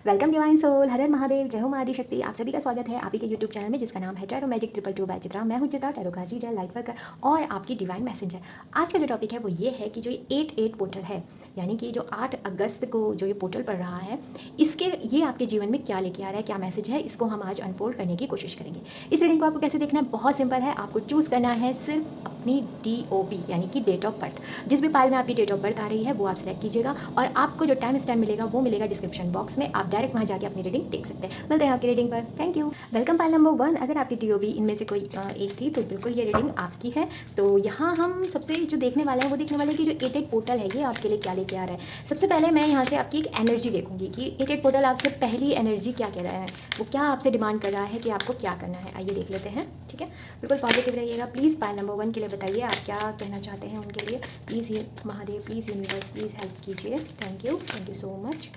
Welcome divine soul, हर हर महादेव, जय हो माँ आदि शक्ति। आप सभी का स्वागत है आप ही के यूट्यूब चैनल में जिसका नाम है टैरो मैजिक 222 बाय चित्रा। मैं हूँ Chitra, tarot card reader, light worker और आपकी डिवाइन मैसेंजर। आज का जो टॉपिक है वो ये है कि जो ये 8-8 पोर्टल है, यानी कि जो 8 अगस्त को जो ये पोर्टल पड़ रहा है, इसके ये आपके जीवन में क्या लेके आ रहा है, क्या मैसेज है, इसको हम आज अनफोल्ड करने की कोशिश करेंगे। इस रीडिंग को आपको कैसे देखना है, बहुत सिंपल है। आपको चूज़ करना है सिर्फ अपनी DOB यानी कि डेट ऑफ बर्थ। जिस भी पाइल में आपकी डेट ऑफ बर्थ आ रही है वो आप सेलेक्ट कीजिएगा और आपको जो टाइम स्टैम्प मिलेगा वो मिलेगा डिस्क्रिप्शन बॉक्स में। आप डायरेक्ट वहाँ जाके अपनी रीडिंग देख सकते हैं। मिलते हैं आपकी रीडिंग पर। Thank you. Welcome pile number 1। अगर आपकी DOB इनमें से कोई एक थी तो बिल्कुल ये रीडिंग आपकी है। तो यहाँ हम सबसे जो देखने वाले हैं वो देखने वाले हैं कि जो 8-8 पोर्टल है ये आपके लिए क्या लेके आ रहा है। सबसे पहले मैं यहाँ से आपकी एक एनर्जी देखूंगी कि 8-8 पोर्टल आपसे पहली एनर्जी क्या कह रहा है, वो क्या आपसे डिमांड कर रहा है कि आपको क्या करना है। आइए देख लेते हैं। ठीक है, बिल्कुल पॉजिटिव रहिएगा प्लीज़। पाइल नंबर 1 के लिए बताइए आप क्या कहना चाहते हैं उनके लिए। प्लीज़ ये Mahadev, please universe, please help कीजिए। Thank you so much.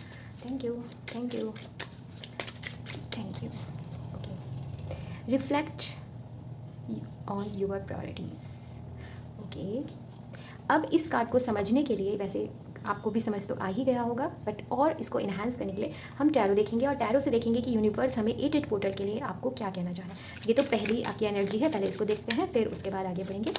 Thank you. Thank you. Okay, reflect on your priorities. Okay, अब इस कार्ड को समझने के लिए, वैसे आपको भी समझ तो आ ही गया होगा, बट और इसको इन्हांस करने के लिए हम टैरो देखेंगे और टैरो से देखेंगे कि यूनिवर्स हमें 8-8 पोर्टल के लिए आपको क्या कहना चाह रहा है। ये तो पहली आपकी एनर्जी है, पहले इसको देखते हैं फिर उसके बाद आगे बढ़ेंगे।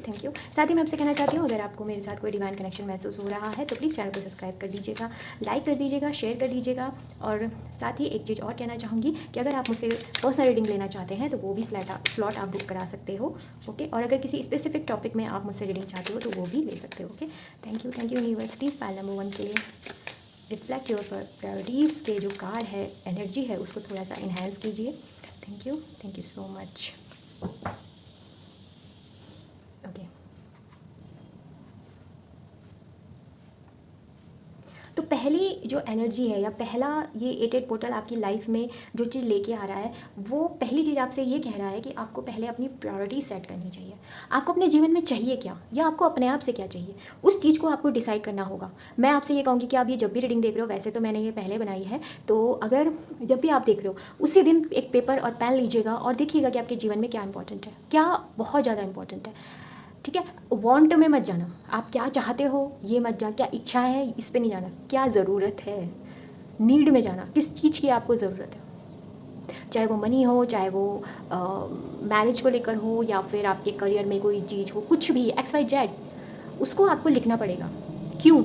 Thank you. साथ ही मैं आपसे कहना चाहती हूँ, अगर आपको मेरे साथ कोई डिवाइन कनेक्शन महसूस हो रहा है तो प्लीज़ चैनल को सब्सक्राइब कर दीजिएगा, लाइक कर दीजिएगा, शेयर कर दीजिएगा। और साथ ही एक चीज़ और कहना चाहूँगी कि अगर आप मुझसे पर्सनल रीडिंग लेना चाहते हैं तो वो भी स्लॉट आप बुक करा सकते हो। ओके, और अगर किसी स्पेसिफिक टॉपिक में आप मुझसे रीडिंग चाहते हो तो वो भी ले सकते हो। Okay, thank you universe. Please pile number 1 के लिए रिफ्लेक्ट योर प्रायोरिटीज़ के जो कार्ड है, एनर्जी है, उसको थोड़ा सा इन्हांस कीजिए। Thank you so much. Okay, तो पहली जो एनर्जी है या पहला ये 8-8 पोर्टल आपकी लाइफ में जो चीज़ लेके आ रहा है, वो पहली चीज़ आपसे ये कह रहा है कि आपको पहले अपनी प्रायोरिटी सेट करनी चाहिए। आपको अपने जीवन में चाहिए क्या, या आपको अपने आप से क्या चाहिए, उस चीज़ को आपको डिसाइड करना होगा। मैं आपसे ये कहूँगी कि आप ये जब भी रीडिंग देख रहे हो, वैसे तो मैंने ये पहले बनाई है, तो अगर जब भी आप देख रहे हो उसी दिन एक पेपर और पेन लीजिएगा और देखिएगा कि आपके जीवन में क्या इंपॉर्टेंट है, क्या बहुत ज़्यादा इंपॉर्टेंट है। ठीक है, वांट में मत जाना, आप क्या चाहते हो ये मत जाना, क्या इच्छाएं हैं इस पे नहीं जाना, क्या ज़रूरत है, नीड में जाना, किस चीज़ की आपको ज़रूरत है। चाहे वो मनी हो, चाहे वो मैरिज को लेकर हो, या फिर आपके करियर में कोई चीज़ हो, कुछ भी XYZ, उसको आपको लिखना पड़ेगा। क्यों?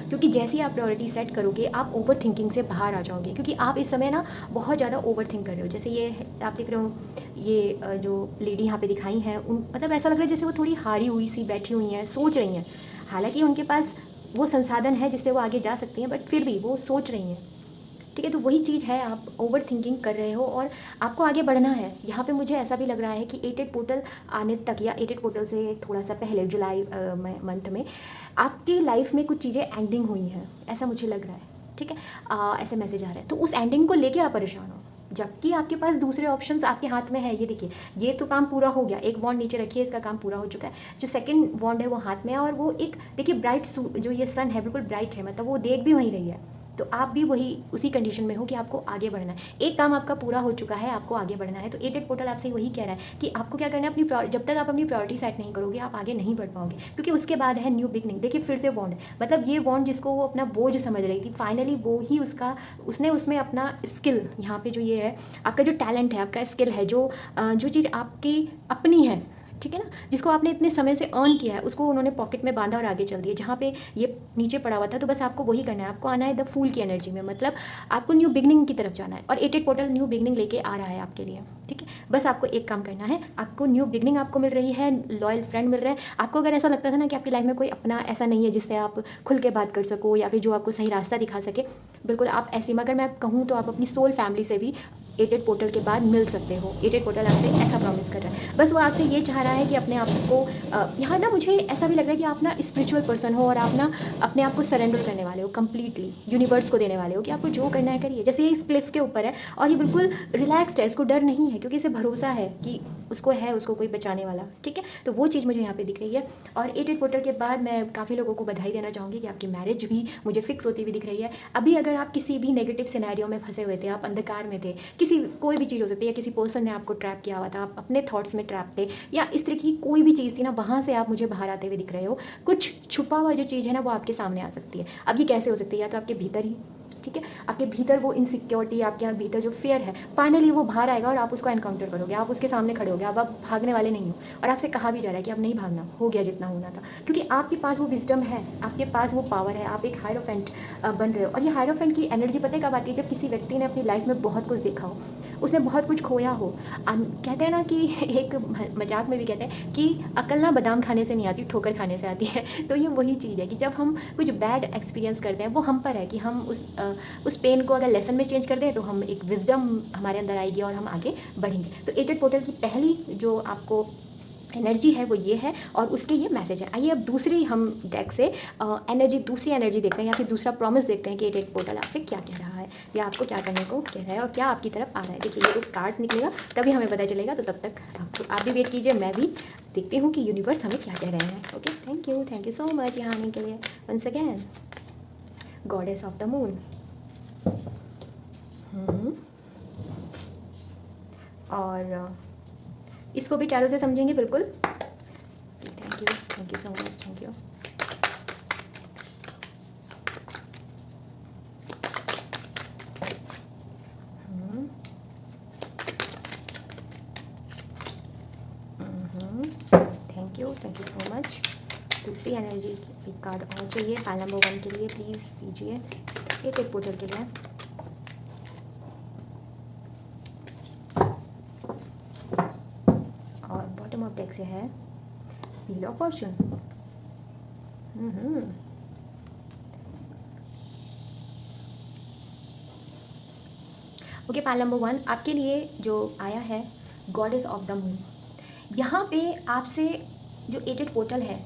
क्योंकि जैसे ही आप प्रायोरिटी सेट करोगे आप ओवर थिंकिंग से बाहर आ जाओगे, क्योंकि आप इस समय ना बहुत ज़्यादा ओवर थिंक कर रहे हो। जैसे ये आप देख रहे हो, ये जो लेडी यहाँ पे दिखाई हैं, उन मतलब ऐसा लग रहा है जैसे वो थोड़ी हारी हुई सी बैठी हुई हैं, सोच रही हैं। हालांकि उनके पास वो संसाधन है जिससे वो आगे जा सकती हैं, बट फिर भी वो सोच रही हैं। ठीक है, तो वही चीज़ है, आप ओवर थिंकिंग कर रहे हो और आपको आगे बढ़ना है। यहाँ पे मुझे ऐसा भी लग रहा है कि 8-8 पोर्टल आने तक या 8-8 पोर्टल से थोड़ा सा पहले जुलाई मंथ में आपकी लाइफ में कुछ चीज़ें एंडिंग हुई हैं, ऐसा मुझे लग रहा है। ठीक है, ऐसे मैसेज आ रहा है, तो उस एंडिंग को लेके आप परेशान हो, जबकि आपके पास दूसरे ऑप्शंस आपके हाथ में है। ये देखिए, ये तो काम पूरा हो गया, एक बॉन्ड नीचे रखिए, इसका काम पूरा हो चुका है। जो सेकंड बॉन्ड है वो हाथ में है, और वो एक देखिए ब्राइट जो ये सन है बिल्कुल ब्राइट है, मतलब वो देख भी वहीं रही है। तो आप भी वही उसी कंडीशन में हो कि आपको आगे बढ़ना है। एक काम आपका पूरा हो चुका है, आपको आगे बढ़ना है। तो 8-8 पोर्टल आपसे वही कह रहा है कि आपको क्या करना है, अपनी जब तक आप अपनी प्रायोरिटी सेट नहीं करोगे आप आगे नहीं बढ़ पाओगे, क्योंकि उसके बाद है न्यू बिगनिंग। देखिए फिर से बॉन्ड, मतलब ये बॉन्ड जिसको वो अपना बोझ समझ रही थी, फाइनली वो ही उसने उसमें अपना स्किल, यहाँ पे जो ये है आपका जो टैलेंट है, आपका स्किल है, जो चीज़ आपकी अपनी है, ठीक है ना, जिसको आपने इतने समय से अर्न किया है, उसको उन्होंने पॉकेट में बांधा और आगे चल दिया। जहाँ पे ये नीचे पड़ा हुआ था, तो बस आपको वही करना है, आपको आना है द फूल की एनर्जी में, मतलब आपको न्यू बिगनिंग की तरफ जाना है। और 8-8 पोर्टल न्यू बिगनिंग लेके आ रहा है आपके लिए। ठीक है, बस आपको एक काम करना है, आपको न्यू बिगनिंग आपको मिल रही है, लॉयल फ्रेंड मिल रहे हैं आपको। अगर ऐसा लगता था ना कि आपकी लाइफ में कोई अपना ऐसा नहीं है जिससे आप खुल के बात कर सको या फिर जो आपको सही रास्ता दिखा सके, बिल्कुल आप ऐसी, मगर मैं कहूँ तो आप अपनी सोल फैमिली से भी 8-8 पोर्टल के बाद मिल सकते हो। 8-8 पोर्टल आपसे ऐसा प्रॉमिस कर रहा है, बस वो आपसे ये चाह रहा है कि अपने आप को यहाँ ना मुझे ऐसा भी लग रहा है कि आप ना स्पिरिचुअल पर्सन हो और आप ना अपने आप को सरेंडर करने वाले हो कम्प्लीटली, यूनिवर्स को देने वाले हो कि आपको जो करना है करिए। जैसे ये इस क्लिफ के ऊपर है और ये बिल्कुल रिलैक्स्ड है, इसको डर नहीं है, क्योंकि इसे भरोसा है कि उसको कोई बचाने वाला। ठीक है, तो वो चीज़ मुझे यहाँ पे दिख रही है। और 8-8 पोर्टल के बाद मैं काफ़ी लोगों को बधाई देना चाहूँगी कि आपकी मैरिज भी मुझे फिक्स होती हुई दिख रही है। अभी अगर आप किसी भी नेगेटिव सिनेरियो में फंसे हुए थे, आप अंधकार में थे, कोई भी चीज़ हो सकती है, या किसी पर्सन ने आपको ट्रैप किया हुआ था, आप अपने थॉट्स में ट्रैप थे, या इस तरह की कोई भी चीज़ थी ना, वहाँ से आप मुझे बाहर आते हुए दिख रहे हो। कुछ छुपा हुआ जो चीज़ है ना वो आपके सामने आ सकती है। अब ये कैसे हो सकती है, या तो आपके भीतर ही ठीक है। आपके भीतर वो इनसिक्योरिटी, आपके यहाँ भीतर जो फियर है, फाइनली वो बाहर आएगा और आप उसको एनकाउंटर करोगे, आप उसके सामने खड़े होगे। अब आप भागने वाले नहीं हो, और आपसे कहा भी जा रहा है कि अब नहीं भागना, हो गया जितना होना था, क्योंकि आपके पास वो विजडम है, आपके पास वो पावर है, आप एक हायरोफेंट बन रहे हो। और ये हायरोफेंट की एनर्जी पता है कब आती है? जब किसी व्यक्ति ने अपनी लाइफ में बहुत कुछ देखा हो, उसने बहुत कुछ खोया हो। कहते हैं ना कि एक मजाक में भी कहते हैं कि अकल ना बादाम खाने से नहीं आती, ठोकर खाने से आती है। तो ये वही चीज़ है कि जब हम कुछ बैड एक्सपीरियंस करते हैं, वो हम पर है कि हम उस पेन को अगर लेसन में चेंज कर दें तो हम एक विजडम हमारे अंदर आएगी और हम आगे बढ़ेंगे। तो एटेड पोर्टल की पहली जो आपको एनर्जी है वो ये है, और उसके ये मैसेज है। आइए अब दूसरी हम डेक से दूसरी एनर्जी देखते हैं, या फिर दूसरा प्रॉमिस देखते हैं कि एटेड पोर्टल आपसे क्या कह रहा है, या आपको क्या करने को कह रहा है, और क्या आपकी तरफ आ रहा है। देखिए ये तो कार्ड्स निकलेगा तभी हमें पता चलेगा, तो तब तक आप भी वेट कीजिए, मैं भी देखती हूँ कि यूनिवर्स हमें क्या कह रहे हैं। Okay, thank you so much यहाँ आने के लिए। Once again, goddess of the moon. और इसको भी टैरो से समझेंगे बिल्कुल। Thank you so much, thank you. Thank you so much. दूसरी एनर्जी एक कार्ड और चाहिए पाइल नंबर 1 के लिए, प्लीज़ दीजिए, एक पोर्टल के लिए। और बॉटम ऑफ डेक से है wheel of Fortune. Okay, pile number 1 आपके लिए जो आया है, गॉडेस ऑफ द मून। यहाँ पे आपसे जो एटेड पोर्टल है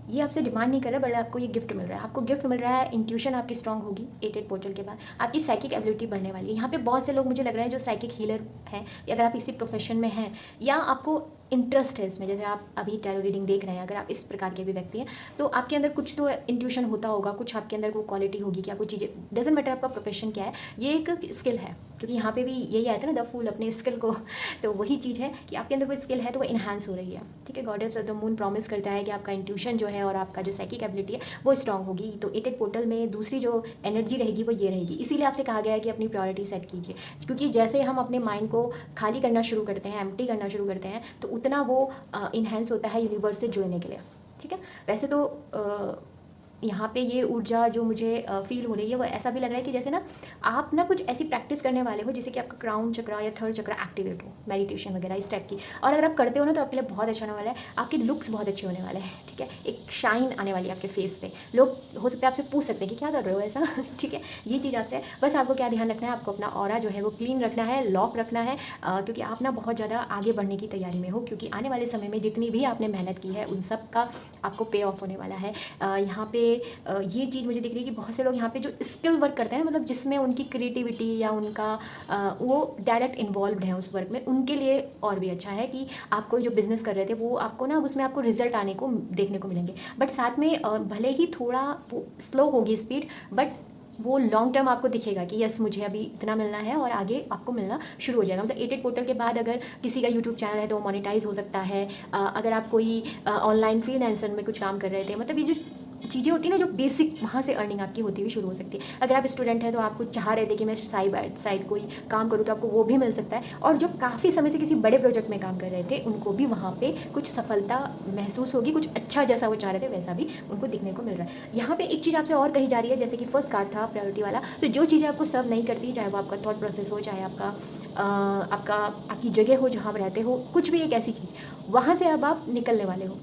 ये आपसे डिमांड नहीं कर रहा है, बट आपको ये गिफ्ट मिल रहा है। आपको गिफ्ट मिल रहा है, इंट्यूशन आपकी स्ट्रांग होगी एटेड पोर्टल के बाद, आपकी साइकिक एबिलिटी बढ़ने वाली है। यहाँ पे बहुत से लोग मुझे लग रहा है जो साइकिक हीलर हैं, या अगर आप इसी प्रोफेशन में हैं, या आपको इंटरेस्ट है इसमें, जैसे आप अभी टैरो रीडिंग देख रहे हैं, अगर आप इस प्रकार के भी व्यक्ति हैं, तो आपके अंदर कुछ तो इंट्यूशन होता होगा, कुछ आपके अंदर वो क्वालिटी होगी कि आपको चीज़ें, डजेंट मैटर आपका प्रोफेशन क्या है, ये एक स्किल है। क्योंकि यहाँ पे भी यही आया था ना, द फूल, अपने स्किल को, तो वही चीज़ है कि आपके अंदर वो स्किल है तो वो इन्हांस हो रही है। ठीक है, goddess of the moon promise करता है कि आपका इंट्यूशन जो है और आपका जो साइकिक एबिलिटी है वो स्ट्रांग होगी। तो एटेड पोर्टल में दूसरी जो एनर्जी रहेगी वो ये रहेगी। इसीलिए आपसे कहा गया है कि अपनी प्रायोरिटी सेट कीजिए, क्योंकि जैसे हम अपने माइंड को खाली करना शुरू करते हैं, एम्प्टी करना शुरू करते हैं, तो उतना वो इन्हेंस होता है यूनिवर्स से जुड़ने के लिए। ठीक है, वैसे तो यहाँ पे ये ऊर्जा जो मुझे फील हो रही है वो ऐसा भी लग रहा है कि जैसे ना आप ना कुछ ऐसी प्रैक्टिस करने वाले हो जिससे कि आपका क्राउन चक्रा या थर्ड चक्रा एक्टिवेट हो, मेडिटेशन वगैरह इस टाइप की। और अगर आप करते हो ना तो आपके लिए बहुत अच्छा होने वाला है, आपके लुक्स बहुत अच्छे होने वाले हैं। ठीक है, एक शाइन आने वाली है आपके फेस पे, लोग हो सकता है आपसे पूछ सकते हैं कि क्या कर रहे हो ऐसा। ठीक है, ये चीज़ आपसे, बस आपको क्या ध्यान रखना है, आपको अपना ऑरा जो है वो क्लीन रखना है, लॉक रखना है, क्योंकि आप ना बहुत ज़्यादा आगे बढ़ने की तैयारी में हो, क्योंकि आने वाले समय में जितनी भी आपने मेहनत की है उन सब का आपको पे ऑफ होने वाला है। यहाँ पे ये चीज़ मुझे दिख रही है कि बहुत से लोग यहाँ पे जो स्किल वर्क करते हैं ना, मतलब जिसमें उनकी क्रिएटिविटी या उनका वो डायरेक्ट इन्वॉल्व है उस वर्क में, उनके लिए और भी अच्छा है कि आप कोई जो बिज़नेस कर रहे थे वो आपको ना उसमें आपको रिजल्ट आने को देखने को मिलेंगे। बट साथ में भले ही थोड़ा वो स्लो होगी स्पीड, बट वो लॉन्ग टर्म आपको दिखेगा कि यस मुझे अभी इतना मिलना है और आगे आपको मिलना शुरू हो जाएगा। मतलब एटेड पोर्टल के बाद अगर किसी का यूट्यूब चैनल है तो वो मोनेटाइज हो सकता है। अगर आप कोई ऑनलाइन फ्रीलांसर में कुछ काम कर रहे थे, मतलब ये जो चीज़ें होती हैं ना जो बेसिक, वहाँ से अर्निंग आपकी होती हुई शुरू हो सकती है। अगर आप स्टूडेंट हैं तो आपको चाह रहे थे कि मैं साइड बाय साइड कोई काम करूँ, तो आपको वो भी मिल सकता है। और जो काफ़ी समय से किसी बड़े प्रोजेक्ट में काम कर रहे थे उनको भी वहाँ पे कुछ सफलता महसूस होगी, कुछ अच्छा जैसा वो चाह रहे थे वैसा भी उनको दिखने को मिल रहा है। यहाँ पे एक चीज़ आपसे और कही जा रही है, जैसे कि फर्स्ट कार्ड था प्रायोरिटी वाला, तो जो चीज़ें आपको सर्व नहीं करती, चाहे वो आपका थॉट प्रोसेस हो, चाहे आपकी जगह हो जहाँ आप रहते हो, कुछ भी एक ऐसी चीज़, वहाँ से अब आप निकलने वाले हो।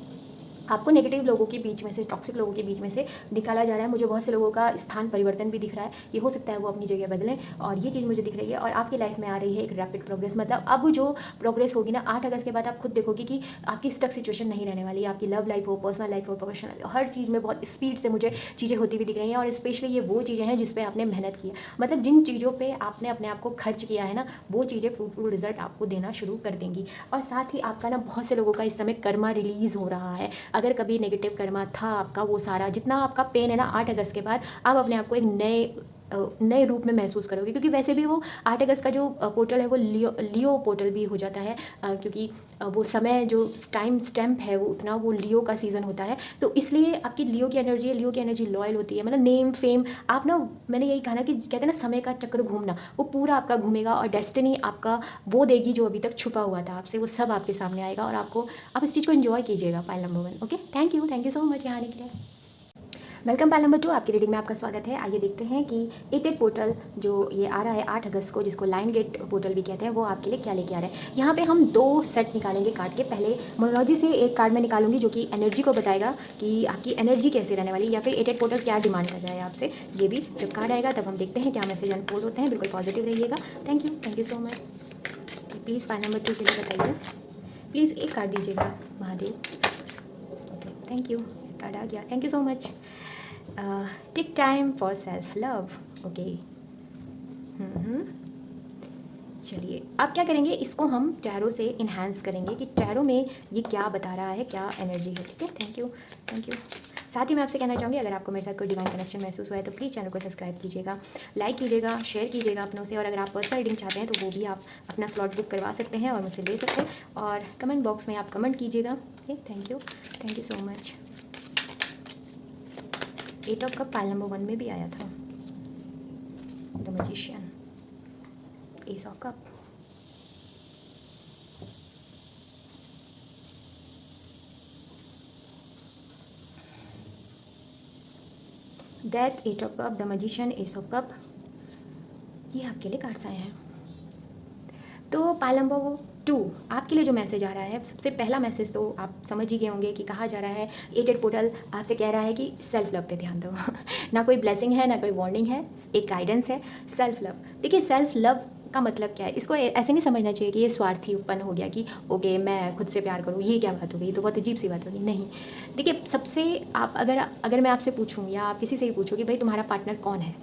आपको नेगेटिव लोगों के बीच में से, टॉक्सिक लोगों के बीच में से निकाला जा रहा है। मुझे बहुत से लोगों का स्थान परिवर्तन भी दिख रहा है, ये हो सकता है वो अपनी जगह बदलें, और ये चीज़ मुझे दिख रही है। और आपकी लाइफ में आ रही है एक रैपिड प्रोग्रेस, मतलब अब जो प्रोग्रेस होगी ना 8 अगस्त के बाद, आप खुद देखोगे कि आपकी स्टक सिचुएशन नहीं रहने वाली है। आपकी लव लाइफ हो, पर्सनल लाइफ हो, प्रोफेशनल, हर चीज़ में बहुत स्पीड से मुझे चीज़ें होती हुई दिख रही हैं। और स्पेशली ये वो चीज़ें हैं जिस पर आपने मेहनत की है, मतलब जिन चीज़ों पर आपने अपने आप को खर्च किया है ना, वो चीज़ें फ्रूटफुल रिजल्ट आपको देना शुरू कर देंगी। और साथ ही आपका ना बहुत से लोगों का इस समय कर्मा रिलीज़ हो रहा है। अगर कभी नेगेटिव कर्मा था आपका, वो सारा जितना आपका पेन है ना 8 अगस्त के बाद, आप अपने आप को एक नए नए रूप में महसूस करोगे, क्योंकि वैसे भी वो 8 अगस्त का जो पोर्टल है वो लियो पोर्टल भी हो जाता है, क्योंकि वो समय जो टाइम स्टैम्प है वो उतना वो लियो का सीज़न होता है। तो इसलिए आपकी लियो की एनर्जी है, लियो की एनर्जी लॉयल होती है, मतलब नेम फेम आप ना, मैंने यही कहा ना कि कहते हैं ना समय का चक्र घूमना, वो पूरा आपका घूमेगा और डेस्टिनी आपका वो देगी जो अभी तक छुपा हुआ था आपसे, वो सब आपके सामने आएगा और आपको, आप इस चीज़ को एंजॉय कीजिएगा। Pile number 1। Okay, thank you so much यहाँ आने के लिए। वेलकम पाइल नंबर 2, आपकी रीडिंग में आपका स्वागत है। आइए देखते हैं कि 8 पोर्टल जो ये आ रहा है 8 अगस्त को, जिसको लाइन गेट पोर्टल भी कहते हैं, वो आपके लिए क्या लेके आ रहा है। यहाँ पे हम 2 सेट निकालेंगे कार्ड के। पहले मोनोलॉजी से एक कार्ड मैं निकालूंगी जो कि एनर्जी को बताएगा कि आपकी एनर्जी कैसे रहने वाली, या फिर 8 पोर्टल क्या डिमांड कर रहा है आपसे। ये भी जब कार्ड आएगा तब हम देखते हैं क्या मैसेज अनफोल्ड होते हैं। बिल्कुल पॉजिटिव रहिएगा। Thank you so much. Please pile number 2 के लिए बताइए। प्लीज़ एक कार्ड दीजिएगा Mahadev. Okay, thank you, card आ गया, thank you so much. Take time for self love. Okay, चलिए अब क्या करेंगे, इसको हम टैरो से इन्हांस करेंगे कि टैरो में ये क्या बता रहा है, क्या एनर्जी है। ठीक है, थैंक यू। साथ ही मैं आपसे कहना चाहूँगी, अगर आपको मेरे साथ कोई डिवाइन कनेक्शन महसूस हुआ है तो प्लीज़ चैनल को सब्सक्राइब कीजिएगा, लाइक कीजिएगा, शेयर कीजिएगा अपनों से, और अगर आप पर्सनल रीडिंग चाहते हैं तो वो भी आप अपना स्लॉट बुक करवा सकते हैं और मुझसे ले सकते हैं, और कमेंट बॉक्स में आप कमेंट कीजिएगा। Okay, thank you so much. 8 of cup pile number 1 में भी आया था, the magician, S of cup, death, 8 of cup, the magician, S of cup, ये आपके लिए कार्ड्स आए हैं। तो पाइल नंबर 2 आपके लिए जो मैसेज आ रहा है, सबसे पहला मैसेज तो आप समझ ही गए होंगे कि कहा जा रहा है 8 पोर्टल आपसे कह रहा है कि सेल्फ लव पे ध्यान दो। ना कोई ब्लेसिंग है, ना कोई वार्निंग है, एक गाइडेंस है। सेल्फ लव, देखिए सेल्फ लव का मतलब क्या है, इसको ऐसे नहीं समझना चाहिए कि ये स्वार्थी उत्पन्न हो गया कि ओके मैं खुद से प्यार करूँ, ये क्या बात हो गई, तो बहुत अजीब सी बात होगी। नहीं, देखिए सबसे आप अगर मैं आपसे पूछूँ या आप किसी से भी पूछूँ कि भाई तुम्हारा पार्टनर कौन है,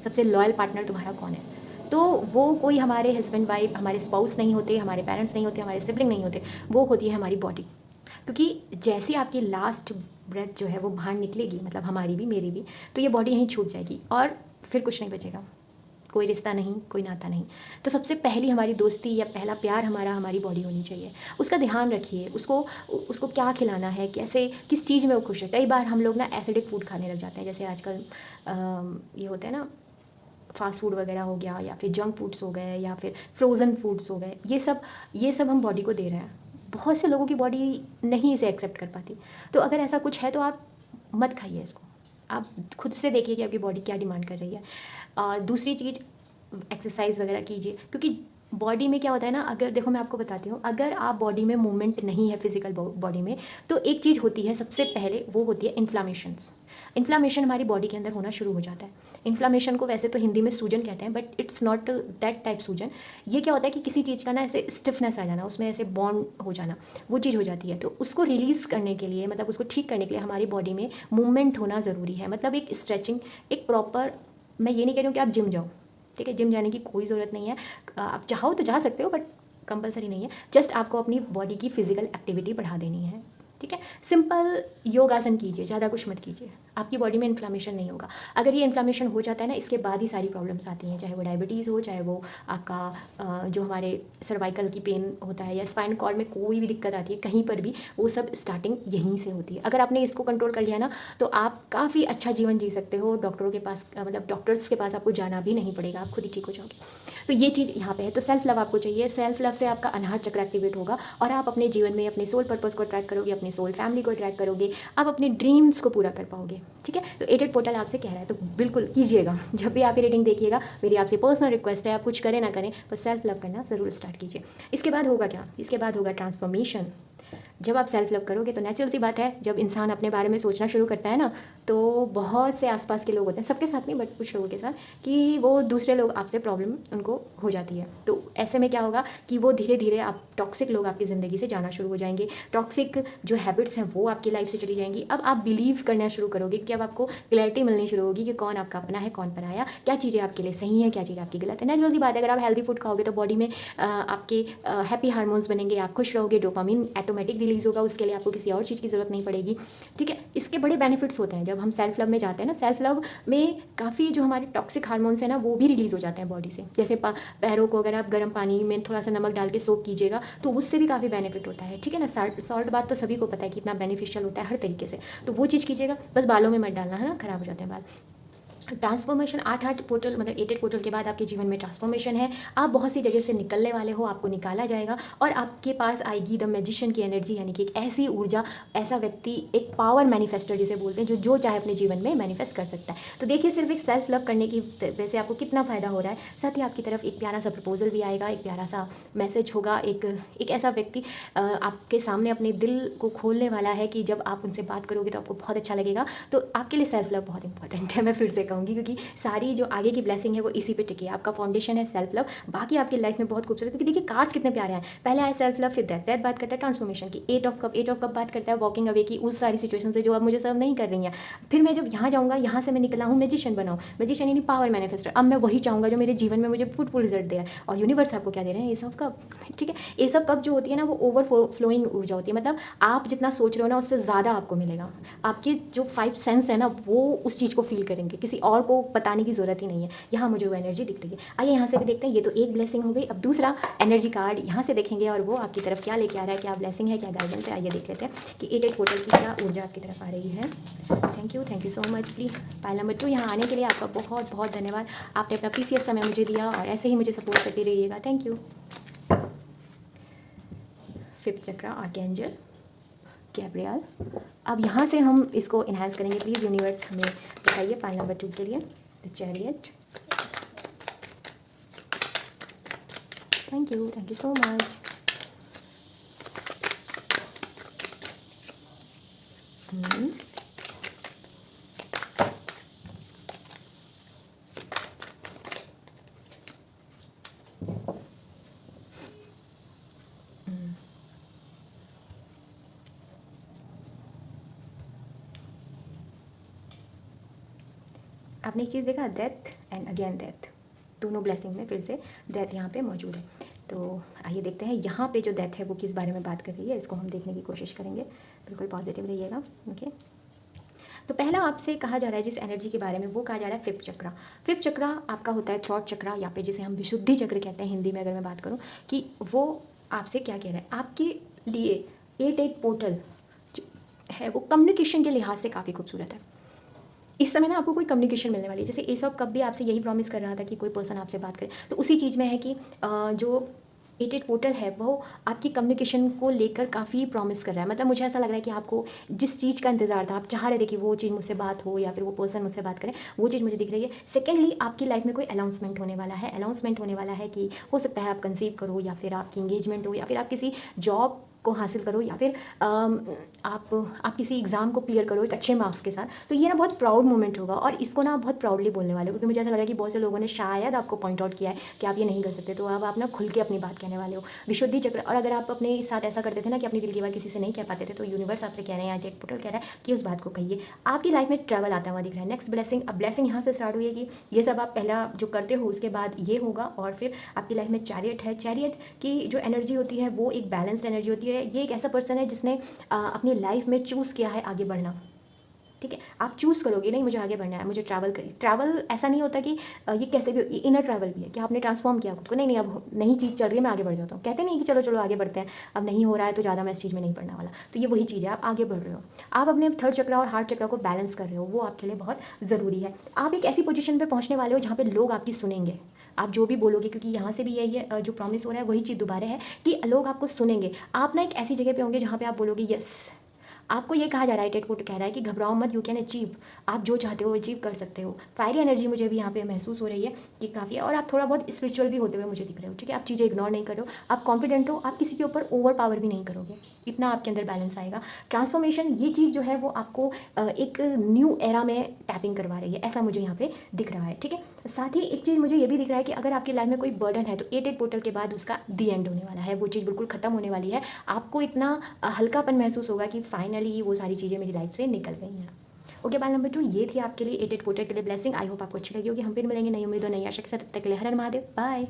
सबसे लॉयल पार्टनर तुम्हारा कौन है, तो वो कोई हमारे हस्बैंड वाइफ, हमारे स्पाउस नहीं होते, हमारे पेरेंट्स नहीं होते, हमारे सिबलिंग नहीं होते, वो होती है हमारी बॉडी। क्योंकि जैसी आपकी लास्ट ब्रेथ जो है वो बाहर निकलेगी, मतलब हमारी भी मेरी भी, तो ये बॉडी यहीं छूट जाएगी और फिर कुछ नहीं बचेगा, कोई रिश्ता नहीं, कोई नाता नहीं। तो सबसे पहली हमारी दोस्ती या पहला प्यार हमारी बॉडी होनी चाहिए। उसका ध्यान रखिए, उसको क्या खिलाना है, कैसे, किस चीज़ में वो खुश है। कई बार हम लोग ना एसिडिक फूड खाने लग जाते हैं, जैसे आजकल ये होते हैं ना, फास्ट फूड वगैरह हो गया, या फिर जंक फूड्स हो गए, या फिर फ्रोज़न फूड्स हो गए, ये सब हम बॉडी को दे रहे हैं। बहुत से लोगों की बॉडी नहीं इसे एक्सेप्ट कर पाती। तो अगर ऐसा कुछ है तो आप मत खाइए इसको, आप खुद से देखिए कि आपकी बॉडी क्या डिमांड कर रही है। दूसरी चीज़, एक्सरसाइज वगैरह कीजिए, क्योंकि बॉडी में क्या होता है ना, अगर देखो मैं आपको बताती हूँ, अगर आप बॉडी में मूवमेंट नहीं है फिजिकल बॉडी में, तो एक चीज़ होती है सबसे पहले, वो होती है इन्फ्लामेशंस। इन्फ्लामेशन हमारी बॉडी के अंदर होना शुरू हो जाता है। इन्फ्लामेशन को वैसे तो हिंदी में सूजन कहते हैं, but it's not that type सूजन। ये क्या होता है कि किसी चीज़ का ना ऐसे स्टिफनेस आ जाना, उसमें ऐसे बॉन्ड हो जाना, वो चीज़ हो जाती है। तो उसको रिलीज़ करने के लिए, मतलब उसको ठीक करने के लिए हमारी बॉडी में मूवमेंट होना ज़रूरी है। मतलब एक स्ट्रेचिंग, एक प्रॉपर, मैं ये नहीं कह रही हूँ कि आप जिम जाओ, ठीक है, जिम जाने की कोई ज़रूरत नहीं है। आप चाहो तो जा सकते हो, बट कंपलसरी नहीं है। जस्ट आपको अपनी बॉडी की फिजिकल एक्टिविटी बढ़ा देनी है, ठीक है। सिंपल योगासन कीजिए, ज़्यादा कुछ मत कीजिए, आपकी बॉडी में इन्फ्लामेशन नहीं होगा। अगर ये इन्फ्लामेशन हो जाता है ना, इसके बाद ही सारी प्रॉब्लम्स आती हैं, चाहे वो डायबिटीज़ हो, चाहे वो आपका जो हमारे सर्वाइकल की पेन होता है, या स्पाइन कॉर्ड में कोई भी दिक्कत आती है कहीं पर भी, वो सब स्टार्टिंग यहीं से होती है। अगर आपने इसको कंट्रोल कर लिया ना, तो आप काफ़ी अच्छा जीवन जी सकते हो। डॉक्टरों के पास, मतलब डॉक्टर्स के पास आपको जाना भी नहीं पड़ेगा, आप खुद ही ठीक हो जाओगे। तो ये चीज़ यहाँ पे है। तो सेल्फ लव आपको चाहिए। सेल्फ लव से आपका अनाहत चक्र एक्टिवेट होगा और आप अपने जीवन में अपने सोल पर्पस को ट्रैक करोगे, अपने सोल फैमिली को ट्रैक करोगे, आप अपने ड्रीम्स को पूरा कर पाओगे, ठीक है। तो 8 पोर्टल आपसे कह रहा है, तो बिल्कुल कीजिएगा। जब भी आप ये रीडिंग देखिएगा, मेरी आपसे पर्सनल रिक्वेस्ट है, आप कुछ करें ना करें, पर सेल्फ लव करना ज़रूर स्टार्ट कीजिए। इसके बाद होगा क्या, इसके बाद होगा ट्रांसफॉर्मेशन। जब आप सेल्फ लव करोगे तो नेचुरल सी बात है, जब इंसान अपने बारे में सोचना शुरू करता है ना, तो बहुत से आसपास के लोग होते हैं, सबके साथ नहीं बट कुछ लोगों के साथ, कि वो दूसरे लोग आपसे प्रॉब्लम उनको हो जाती है। तो ऐसे में क्या होगा कि वो धीरे धीरे आप टॉक्सिक लोग आपकी ज़िंदगी से जाना शुरू हो जाएंगे, टॉक्सिक जो हैबिट्स हैं वो आपकी लाइफ से चली जाएंगी। अब आप बिलीव करना शुरू करोगे कि अब आपको क्लैरिटी मिलनी शुरू होगी कि कौन आपका अपना है, कौन पराया, क्या चीज़ें आपके लिए सही है, क्या चीज़ आपकी गलत है। नेचुरल सी बात है, अगर आप हेल्दी फूड खाओगे तो बॉडी में आपके हैप्पी हार्मोन्स बनेंगे, आप खुश रहोगे, डोपामिन ऑटोमेटिक रिलीज़ होगा, उसके लिए आपको किसी और चीज़ की ज़रूरत नहीं पड़ेगी, ठीक है। इसके बड़े बेनिफिट्स होते हैं जब हम सेल्फ लव में जाते हैं ना। सेल्फ लव में काफ़ी जो हमारे टॉक्सिक हार्मोन्स हैं ना वो भी रिलीज़ हो जाते हैं बॉडी से। जैसे पैरों को अगर आप गर्म पानी में थोड़ा सा नमक डाल के सोक कीजिएगा तो उससे भी काफ़ी बेनिफिट होता है, ठीक है ना। सॉल्ट बात तो सभी को पता है कि इतना बेनिफिशियल होता है हर तरीके से, तो वो चीज़ कीजिएगा। बस बालों में मत डालना है ना, ख़राब हो जाते हैं बाल। ट्रांसफॉर्मेशन, 8 पोर्टल मतलब 8 पोर्टल के बाद आपके जीवन में ट्रांसफॉर्मेशन है। आप बहुत सी जगह से निकलने वाले हो, आपको निकाला जाएगा और आपके पास आएगी द मैजिशियन की एनर्जी, यानी कि एक ऐसी ऊर्जा, ऐसा व्यक्ति, एक पावर मैनिफेस्टर जिसे बोलते हैं, जो चाहे अपने जीवन में मैनिफेस्ट कर सकता है। तो देखिए सिर्फ एक सेल्फ लव करने की वजह से आपको कितना फ़ायदा हो रहा है। साथ ही आपकी तरफ एक प्यारा सा प्रपोजल भी आएगा, एक प्यारा सा मैसेज होगा, एक ऐसा व्यक्ति आपके सामने अपने दिल को खोलने वाला है कि जब आप उनसे बात करोगे तो आपको बहुत अच्छा लगेगा। तो आपके लिए सेल्फ लव बहुत इंपॉर्टेंट है, मैं फिर से कहूँगी, क्योंकि सारी जो आगे की ब्लेसिंग है वो इसी पे टिकी है। आपका फाउंडेशन है सेल्फ लव, बाकी आपकी लाइफ में बहुत खूबसूरत। क्योंकि देखिए कार्ड्स कितने प्यारे हैं, पहले आए सेल्फ लव, फिर दैट बात करता है ट्रांसफॉर्मेशन की, 8 ऑफ कप बात करता है वॉकिंग अवे की, उस सारी सिचुएशन से जो अब मुझे सर्व नहीं कर रही हैं। फिर मैं जब यहाँ जाऊँगा, यहाँ से मैं निकला हूँ, मैजिशियन बनाऊँ, मैजिशियन यानी पावर मैनिफेस्टर। अब मैं वही चाहूँगा जो मेरे जीवन में मुझे फ्रूटफुल रिजल्ट दे रहा है। और यूनिवर्स आपको क्या दे रहे हैं, एस ऑफ कप, ठीक है। एस ऑफ कप जो होती है ना वो ओवरफ्लोइंग ऊर्जा होती है, मतलब आप जितना सोच रहे हो ना उससे ज़्यादा आपको मिलेगा। आपके जो 5 सेंस है ना वो उस चीज़ को फील करेंगे, किसी और को बताने की ज़रूरत ही नहीं है। यहाँ मुझे वो एनर्जी दिख रही है। आइए यहाँ से भी देखते हैं, ये तो एक ब्लेसिंग हो गई। अब दूसरा एनर्जी कार्ड यहाँ से देखेंगे और वो आपकी तरफ क्या लेके आ रहा है, क्या ब्लेसिंग है, क्या गाइडेंस है। आइए देख लेते हैं कि 8 पोर्टल की क्या ऊर्जा आपकी तरफ आ रही है। Thank you so much please. Pile number 2 यहाँ आने के लिए आपका बहुत बहुत धन्यवाद। आपने अपना प्रीसियस समय मुझे दिया और ऐसे ही मुझे सपोर्ट करते रहिएगा। Thank you. 5th chakra archangel Gabriel. अब यहाँ से हम इसको इन्हांस करेंगे। प्लीज़ यूनिवर्स हमें बताइए पाइल नंबर 2 के लिए the chariot. Thank you so much. आपने एक चीज़ देखा, डेथ एंड अगेन डेथ, दोनों ब्लेसिंग में फिर से डेथ यहाँ पे मौजूद है। तो आइए देखते हैं यहाँ पे जो डेथ है वो किस बारे में बात कर रही है, इसको हम देखने की कोशिश करेंगे। बिल्कुल पॉजिटिव रहिएगा, ओके। तो पहला आपसे कहा जा रहा है जिस एनर्जी के बारे में, वो कहा जा रहा है 5th चक्रा। 5th चक्रा आपका होता है थ्रॉट चक्रा, या फिर जिसे हम विशुद्धि चक्र कहते हैं हिंदी में अगर मैं बात करूँ, कि वो आपसे क्या कह रहा है। आपके लिए 8 पोर्टल है वो कम्युनिकेशन के लिहाज से काफ़ी खूबसूरत है। इस समय ना आपको कोई कम्युनिकेशन मिलने वाली है। जैसे एस ऑफ कप भी आपसे यही प्रॉमिस कर रहा था कि कोई पर्सन आपसे बात करे, तो उसी चीज़ में है कि जो 8 पोर्टल है वो आपकी कम्युनिकेशन को लेकर काफ़ी प्रॉमिस कर रहा है। मतलब मुझे ऐसा लग रहा है कि आपको जिस चीज़ का इंतजार था, आप चाह रहे थे कि वो चीज़ मुझसे बात हो या फिर वो पर्सन मुझसे बात करे, वो चीज़ मुझे दिख रही है। सेकेंडली आपकी लाइफ में कोई अनाउंसमेंट होने वाला है। अनाउंसमेंट होने वाला है कि हो सकता है आप कंसीव करो, या फिर आपकी इंगेजमेंट हो, या फिर आप किसी जॉब को हासिल करो, या फिर आप किसी एग्ज़ाम को क्लियर करो एक अच्छे मार्क्स के साथ। तो ये ना बहुत प्राउड मोमेंट होगा और इसको ना आप बहुत प्राउडली बोलने वाले हो, क्योंकि मुझे ऐसा लगा कि बहुत से लोगों ने शायद आपको पॉइंट आउट किया है कि आप ये नहीं कर सकते, तो अब आप ना खुल के अपनी बात कहने वाले हो। विशुद्धि चक्र। और अगर आप अपने साथ ऐसा करते थे ना कि अपनी दिल की बात किसी से नहीं कह पाते थे, तो यूनिवर्स आपसे कह रहे हैं, डेथ पोर्टल कह रहा है कि उस बात को कहिए। आपकी लाइफ में ट्रैवल आता हुआ दिख रहा है। नेक्स्ट ब्लेसिंग, अब ब्लेसिंग यहाँ से स्टार्ट हुई है कि ये सब आप पहला जो करते हो उसके बाद ये होगा। और फिर आपकी लाइफ में चैरियट है। चैरियट की जो एनर्जी होती है वो एक बैलेंस्ड एनर्जी होती है। ये एक ऐसा पर्सन है जिसने अपनी लाइफ में चूज़ किया है आगे बढ़ना, ठीक है। आप चूज़ करोगे नहीं मुझे आगे बढ़ना है, मुझे ट्रैवल करी। ट्रैवल ऐसा नहीं होता कि ये कैसे भी, इनर ट्रैवल भी है कि आपने ट्रांसफॉर्म किया खुद को। नहीं अब नई चीज़ चल रही है, मैं आगे बढ़ जाता हूँ। कहते नहीं कि चलो चलो आगे बढ़ते हैं, अब नहीं हो रहा है तो ज़्यादा मैं इस चीज़ में नहीं पढ़ने वाला। तो ये वही चीज़ है, आप आगे बढ़ रहे हो। आप अपने 3rd चक्रा और हार्ट चक्रा को बैलेंस कर रहे हो, वो आपके लिए बहुत ज़रूरी है। आप एक ऐसी पोजीशन पर पहुँचने वाले हो जहाँ पर लोग आपकी सुनेंगे, आप जो भी बोलोगे, क्योंकि यहाँ से भी यही जो प्रॉमिस हो रहा है वही चीज़ दोबारा है कि लोग आपको सुनेंगे। आप ना एक ऐसी जगह पे होंगे जहाँ पे आप बोलोगे यस। आपको ये कहा जा रहा है, डेथ पोर्टल कह रहा है कि घबराओ मत, यू कैन अचीव। आप जो चाहते हो अचीव कर सकते हो। फायरी एनर्जी मुझे भी यहाँ पे महसूस हो रही है कि काफ़ी है। और आप थोड़ा बहुत स्पिरिचुअल भी होते हुए मुझे दिख रहे हो, ठीक है। आप चीज़ें इग्नोर नहीं करो, आप कॉन्फिडेंट हो, आप किसी के ऊपर ओवर पावर भी नहीं करोगे, इतना आपके अंदर बैलेंस आएगा। ट्रांसफॉर्मेशन, ये चीज़ जो है वो आपको एक न्यू एरा में टैपिंग करवा रही है, ऐसा मुझे यहाँ पे दिख रहा है, ठीक है। साथ ही एक चीज़ मुझे ये भी दिख रहा है कि अगर आपकी लाइफ में कोई बर्डन है तो 8 पोर्टल के बाद उसका दी एंड होने वाला है, वो चीज़ बिल्कुल ख़त्म होने वाली है। आपको इतना हल्कापन महसूस होगा कि फाइनली वो सारी चीज़ें मेरी लाइफ से निकल गई हैं। ओके, बाल नंबर 2 ये थी आपके लिए 8 पोर्टल के लिए ब्लेसिंग। आई होप आपको अच्छी लगी होगी। हम फिर मिलेंगे नई उम्मीद और नई आशा के साथ। तब तक के लिए हर हर महादेव, बाय।